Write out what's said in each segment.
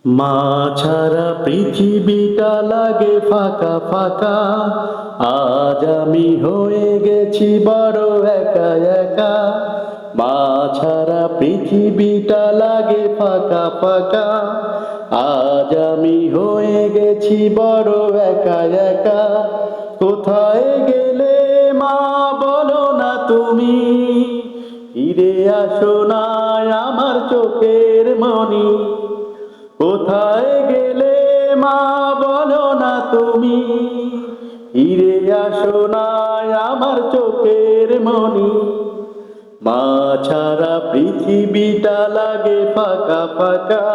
মা ছাড়া পৃথিবীটা লাগে ফাঁকা ফাঁকা। আজ আমি হয়ে গেছি বড় একা একা। মা ছাড়া পৃথিবীটা লাগে ফাঁকা ফাঁকা। আজ আমি হয়ে গেছি বড় একা একা। কোথায় গেলে মা বলো না তুমি? ফিরে আসো না আমার চোখের মনি। কোথায় গেলে মা বলো না তুমি? ফিরে আসো না আমার চোখের মনি। মা ছাড়া পৃথিবীটা লাগে ফাঁকা ফাঁকা।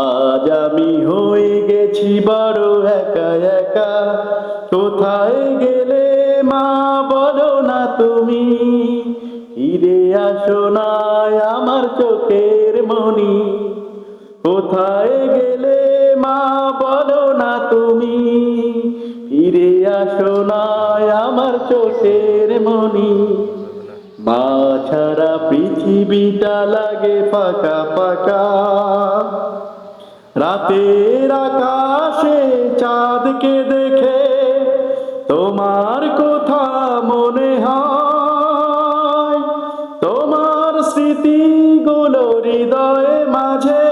আজ আমি হয়ে গেছি বড় একা একা। কোথায় গেলে মা বলো না তুমি? ফিরে আসো না আমার চোখের মনি। কোথায় গেলে মা বলো না তুমি? ফিরে আসো না আমার চোখের মনি। মা ছাড়া পৃথিবীটা লাগে ফাঁকা ফাঁকা। রাতের আকাশে চাঁদকে দেখে তোমার কথা মনে হয়। তোমার স্মৃতিগুলো হৃদয়ে মাঝে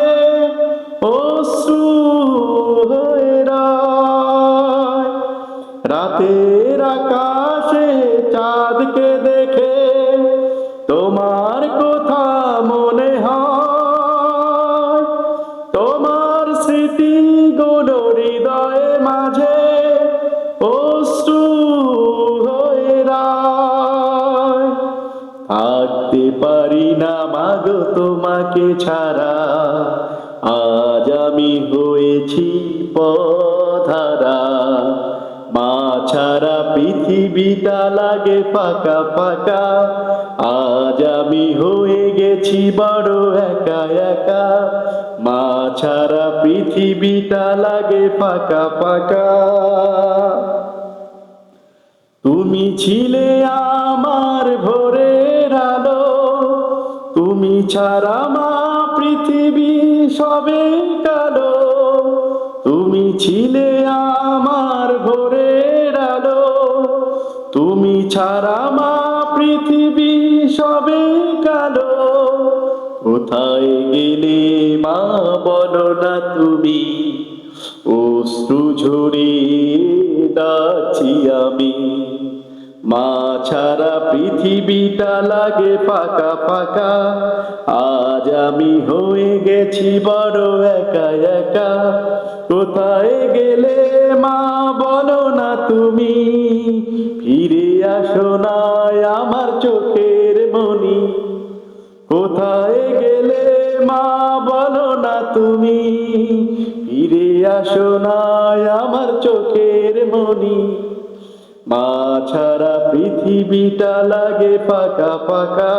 অশ্রু হয়ে রয়। রাতের আকাশে চাঁদকে দেখে তোমার কথা মনে হয়। তোমার স্মৃতিগুলো হৃদয়ে মাঝে অশ্রু হয়ে রয়। থাকতে পারি না মাগো তোমাকে ছাড়া। আজ আমি হয়েছি পথহারা। মা ছাড়া পৃথিবীটা লাগে ফাঁকা ফাঁকা। আজ আমি হয়ে গেছি বড় একা একা। মা ছাড়া পৃথিবীটা লাগে ফাঁকা ফাঁকা। তুমি ছিলে আমার ভোরের আলো। তুমি ছাড়া মা পৃথিবী সবে কালো। তুমি ছিলে আমার ভোরের আলো। তুমি ছাড়া মা পৃথিবী সবে কালো। কোথায় গেলে মা বলো না তুমি? অশ্রু ঝরিয়ে ডাকছি আমি। মা ছাড়া পৃথিবীটা লাগে ফাঁকা ফাঁকা। আজ আমি হয়ে গেছি বড় একা একা। কোথায় গেলে মা বলো না তুমি? ফিরে আসো না আমার চোখের মনি। কোথায় গেলে মা বলো না তুমি? ফিরে আসো না আমার চোখের মনি। মা ছাড়া পৃথিবীটা লাগে ফাঁকা ফাঁকা।